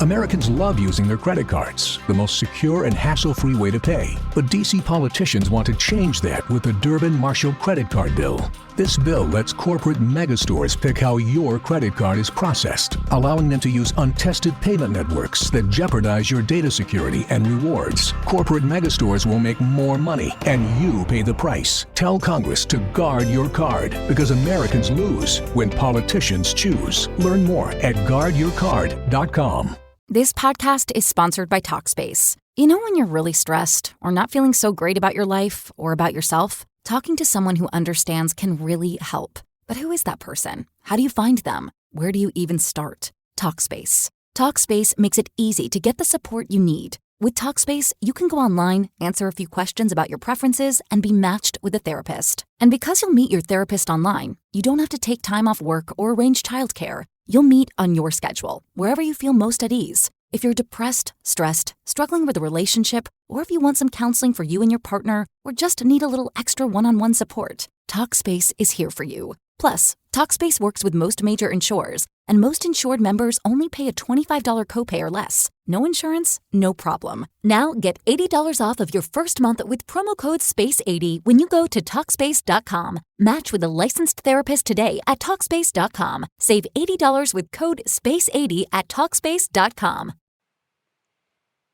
Americans love using their credit cards, the most secure and hassle-free way to pay. But D.C. politicians want to change that with the Durbin-Marshall credit card bill. This bill lets corporate megastores pick how your credit card is processed, allowing them to use untested payment networks that jeopardize your data security and rewards. Corporate megastores will make more money, and you pay the price. Tell Congress to guard your card, because Americans lose when politicians choose. Learn more at guardyourcard.com. This podcast is sponsored by Talkspace. You know when you're really stressed or not feeling so great about your life or about yourself? Talking to someone who understands can really help. But who is that person? How do you find them? Where do you even start? Talkspace. Talkspace makes it easy to get the support you need. With Talkspace, you can go online, answer a few questions about your preferences, and be matched with a therapist. And because you'll meet your therapist online, you don't have to take time off work or arrange childcare. You'll meet on your schedule, wherever you feel most at ease. If you're depressed, stressed, struggling with a relationship, or if you want some counseling for you and your partner, or just need a little extra one-on-one support, Talkspace is here for you. Plus, Talkspace works with most major insurers, and most insured members only pay a $25 copay or less. No insurance, no problem. Now get $80 off of your first month with promo code SPACE80 when you go to Talkspace.com. Match with a licensed therapist today at Talkspace.com. Save $80 with code SPACE80 at Talkspace.com.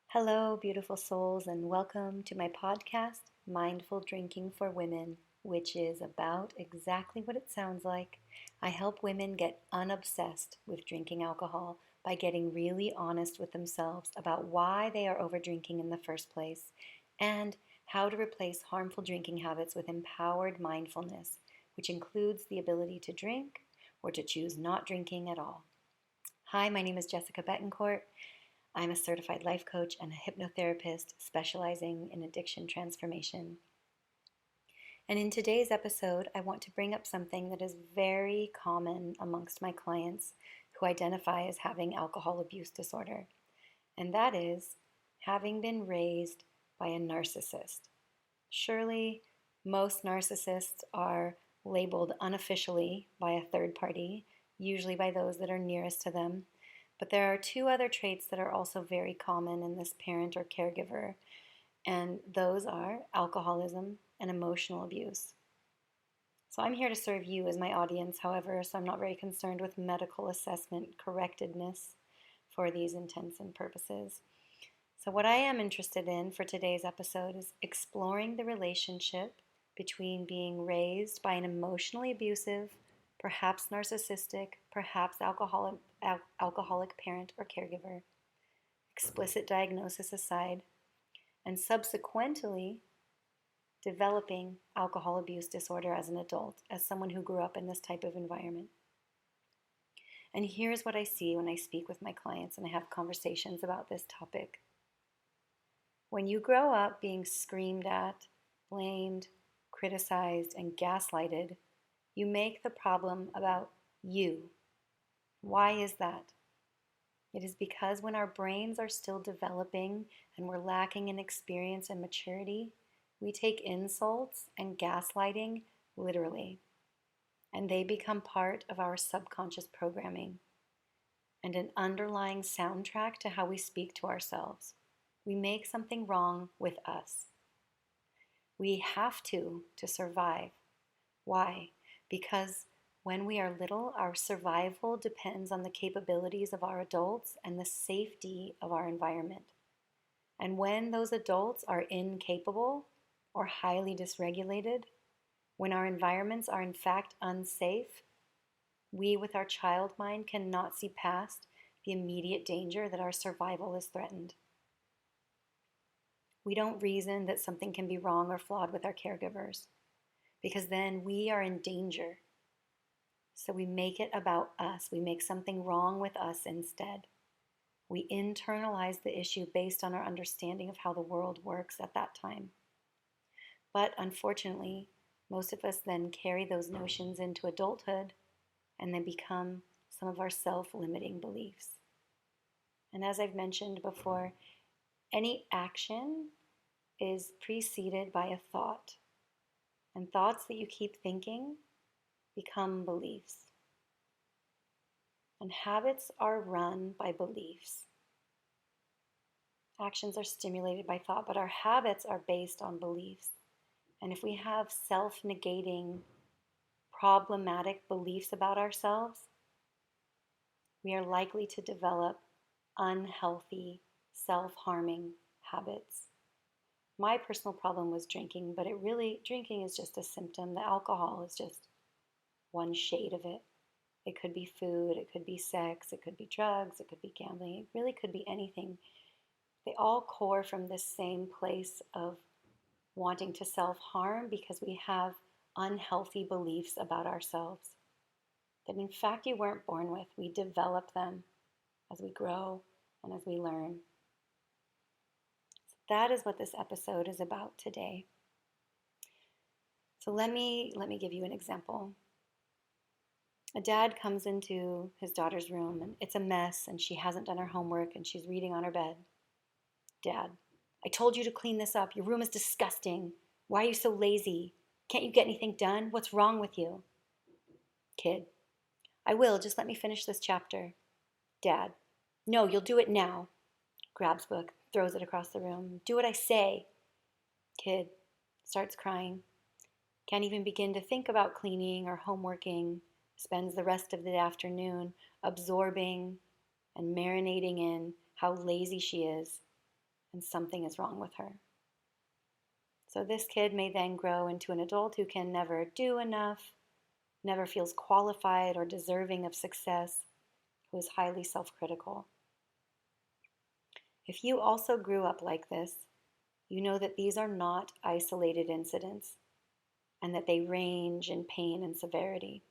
Hello, beautiful souls, and welcome to my podcast, Mindful Drinking for Women, which is about exactly what it sounds like. I help women get unobsessed with drinking alcohol by getting really honest with themselves about why they are overdrinking in the first place and how to replace harmful drinking habits with empowered mindfulness, which includes the ability to drink or to choose not drinking at all. Hi, my name is Jessica Betancourt. I'm a certified life coach and a hypnotherapist specializing in addiction transformation. And in today's episode, I want to bring up something that is very common amongst my clients who identify as having alcohol abuse disorder, and that is having been raised by a narcissist. Surely, most narcissists are labeled unofficially by a third party, usually by those that are nearest to them, but there are two other traits that are also very common in this parent or caregiver, and those are alcoholism and emotional abuse. So I'm here to serve you as my audience, however, so I'm not very concerned with medical assessment correctedness for these intents and purposes. So what I am interested in for today's episode is exploring the relationship between being raised by an emotionally abusive, perhaps narcissistic, perhaps alcoholic parent or caregiver, explicit diagnosis aside, and subsequently developing alcohol abuse disorder as an adult, as someone who grew up in this type of environment. And here's what I see when I speak with my clients and I have conversations about this topic. When you grow up being screamed at, blamed, criticized, and gaslighted, you make the problem about you. Why is that? It is because when our brains are still developing and we're lacking in experience and maturity, we take insults and gaslighting literally, and they become part of our subconscious programming and an underlying soundtrack to how we speak to ourselves. We make something wrong with us. We have to survive. Why? Because when we are little, our survival depends on the capabilities of our adults and the safety of our environment. And when those adults are incapable or highly dysregulated, when our environments are in fact unsafe, we with our child mind cannot see past the immediate danger that our survival is threatened. We don't reason that something can be wrong or flawed with our caregivers, because then we are in danger. So we make it about us. We make something wrong with us instead. We internalize the issue based on our understanding of how the world works at that time. But unfortunately, most of us then carry those notions into adulthood and then become some of our self-limiting beliefs. And as I've mentioned before, any action is preceded by a thought. And thoughts that you keep thinking become beliefs. And habits are run by beliefs. Actions are stimulated by thought, but our habits are based on beliefs. And if we have self-negating, problematic beliefs about ourselves, we are likely to develop unhealthy, self-harming habits. My personal problem was drinking, but drinking is just a symptom. The alcohol is just one shade of it. It could be food, it could be sex, it could be drugs, it could be gambling, it really could be anything. They all core from this same place of wanting to self-harm because we have unhealthy beliefs about ourselves that in fact you weren't born with. We develop them as we grow and as we learn. So that is what this episode is about today. So let me give you an example. A dad comes into his daughter's room and it's a mess and she hasn't done her homework and she's reading on her bed. Dad, I told you to clean this up. Your room is disgusting. Why are you so lazy? Can't you get anything done? What's wrong with you? Kid, I will. Just let me finish this chapter. Dad, no, you'll do it now. Grabs book, throws it across the room. Do what I say. Kid starts crying. Can't even begin to think about cleaning or homeworking. Spends the rest of the afternoon absorbing and marinating in how lazy she is, and something is wrong with her. So this kid may then grow into an adult who can never do enough, never feels qualified or deserving of success, who is highly self-critical. If you also grew up like this, you know that these are not isolated incidents and that they range in pain and severity.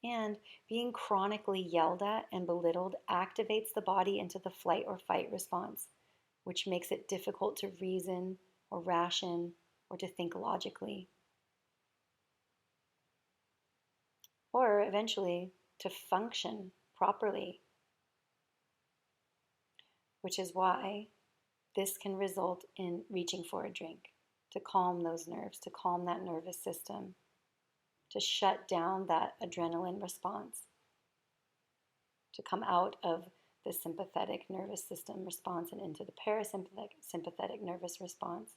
And being chronically yelled at and belittled activates the body into the flight or fight response, which makes it difficult to reason or ration or to think logically. Or eventually to function properly, which is why this can result in reaching for a drink to calm those nerves, to calm that nervous system, to shut down that adrenaline response, to come out of the sympathetic nervous system response and into the parasympathetic nervous response.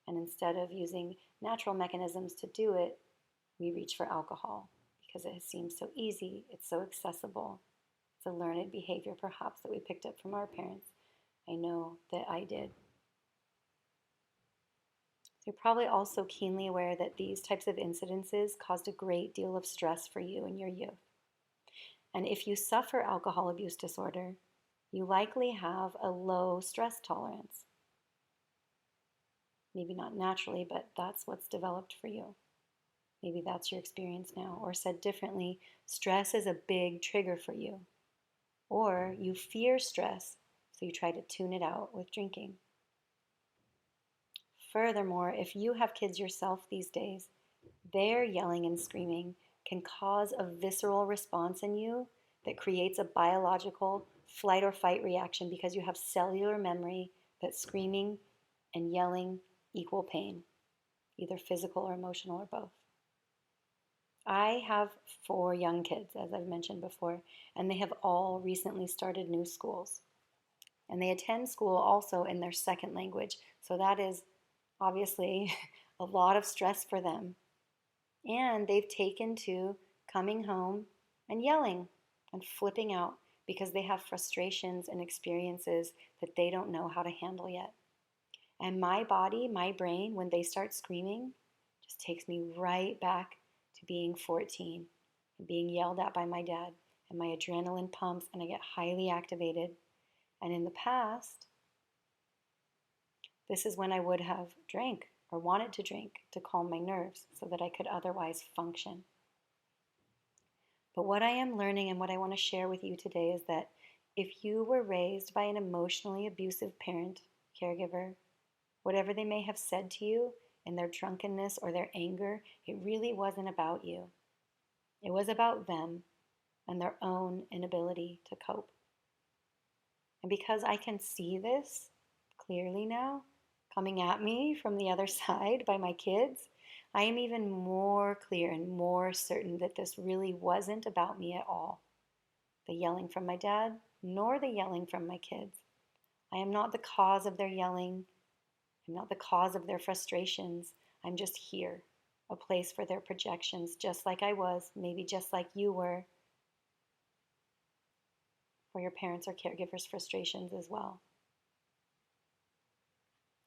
And instead of using natural mechanisms to do it, we reach for alcohol because it seems so easy, it's so accessible. It's a learned behavior perhaps that we picked up from our parents. I know that I did. You're probably also keenly aware that these types of incidences caused a great deal of stress for you in your youth. And if you suffer alcohol abuse disorder, you likely have a low stress tolerance. Maybe not naturally, but that's what's developed for you. Maybe that's your experience now. Or said differently, stress is a big trigger for you. Or you fear stress, so you try to tune it out with drinking. Furthermore, if you have kids yourself these days, their yelling and screaming can cause a visceral response in you that creates a biological flight or fight reaction because you have cellular memory that screaming and yelling equal pain, either physical or emotional or both. I have 4 young kids, as I've mentioned before, and they have all recently started new schools. And they attend school also in their second language, so that is obviously a lot of stress for them. And they've taken to coming home and yelling and flipping out because they have frustrations and experiences that they don't know how to handle yet. And my body, my brain, when they start screaming, just takes me right back to being 14 and being yelled at by my dad. And my adrenaline pumps and I get highly activated. And in the past, this is when I would have drank or wanted to drink to calm my nerves so that I could otherwise function. But what I am learning and what I want to share with you today is that if you were raised by an emotionally abusive parent, caregiver, whatever they may have said to you in their drunkenness or their anger, it really wasn't about you. It was about them and their own inability to cope. And because I can see this clearly now, coming at me from the other side by my kids, I am even more clear and more certain that this really wasn't about me at all. The yelling from my dad, nor the yelling from my kids. I am not the cause of their yelling. I'm not the cause of their frustrations. I'm just here, a place for their projections, just like I was, maybe just like you were, for your parents or caregivers' frustrations as well.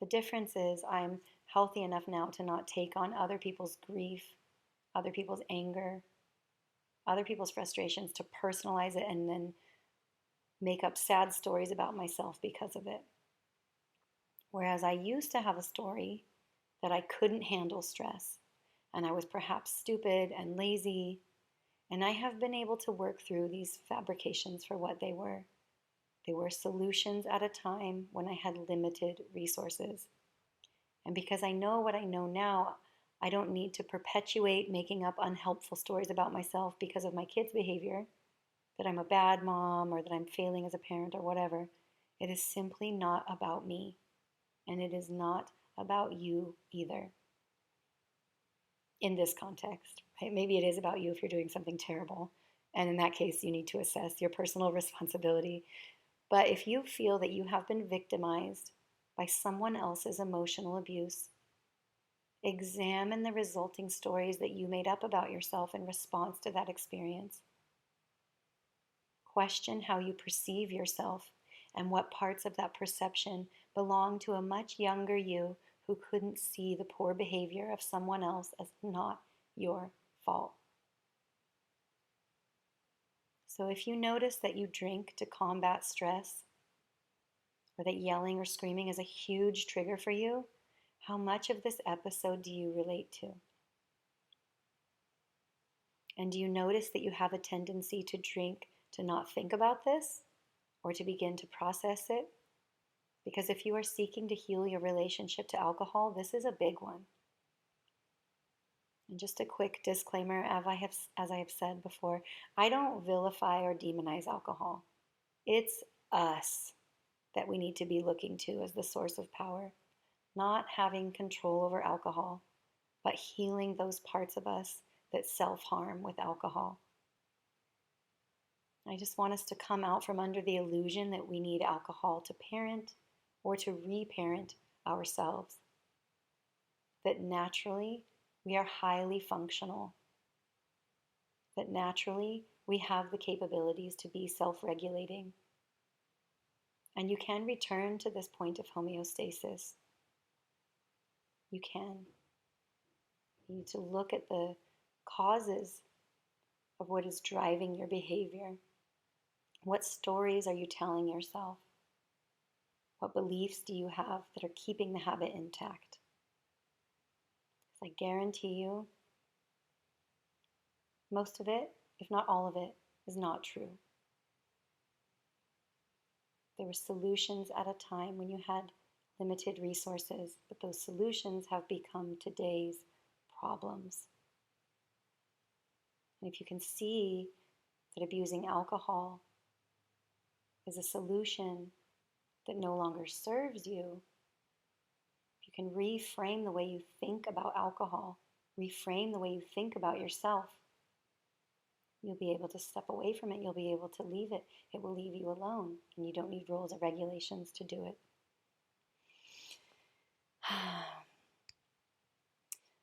The difference is I'm healthy enough now to not take on other people's grief, other people's anger, other people's frustrations, to personalize it and then make up sad stories about myself because of it. Whereas I used to have a story that I couldn't handle stress, and I was perhaps stupid and lazy, and I have been able to work through these fabrications for what they were. They were solutions at a time when I had limited resources. And because I know what I know now, I don't need to perpetuate making up unhelpful stories about myself because of my kids' behavior, that I'm a bad mom or that I'm failing as a parent or whatever. It is simply not about me, and it is not about you either. In this context, right? Maybe it is about you if you're doing something terrible, and in that case, you need to assess your personal responsibility. But if you feel that you have been victimized by someone else's emotional abuse, examine the resulting stories that you made up about yourself in response to that experience. Question how you perceive yourself and what parts of that perception belong to a much younger you who couldn't see the poor behavior of someone else as not your fault. So if you notice that you drink to combat stress, or that yelling or screaming is a huge trigger for you, how much of this episode do you relate to? And do you notice that you have a tendency to drink to not think about this or to begin to process it? Because if you are seeking to heal your relationship to alcohol, this is a big one. And just a quick disclaimer, as I have said before, I don't vilify or demonize alcohol. It's us that we need to be looking to as the source of power, not having control over alcohol, but healing those parts of us that self-harm with alcohol. I just want us to come out from under the illusion that we need alcohol to parent or to reparent ourselves. That naturally we are highly functional. That naturally we have the capabilities to be self-regulating. And you can return to this point of homeostasis. You can. You need to look at the causes of what is driving your behavior. What stories are you telling yourself? What beliefs do you have that are keeping the habit intact? Because I guarantee you, most of it, if not all of it, is not true. There were solutions at a time when you had limited resources, but those solutions have become today's problems. And if you can see that abusing alcohol is a solution that no longer serves you, if you can reframe the way you think about alcohol, reframe the way you think about yourself, you'll be able to step away from it. You'll be able to leave it. It will leave you alone, and you don't need rules or regulations to do it.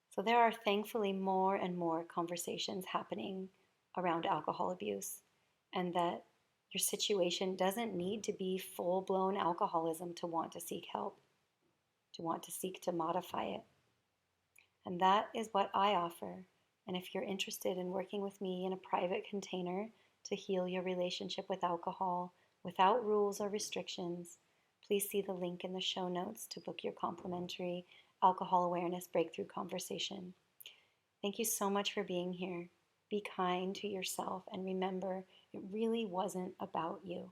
So there are thankfully more and more conversations happening around alcohol abuse, and that your situation doesn't need to be full-blown alcoholism to want to seek help, to want to seek to modify it. And that is what I offer. And if you're interested in working with me in a private container to heal your relationship with alcohol without rules or restrictions, please see the link in the show notes to book your complimentary alcohol awareness breakthrough conversation. Thank you so much for being here. Be kind to yourself and remember, it really wasn't about you.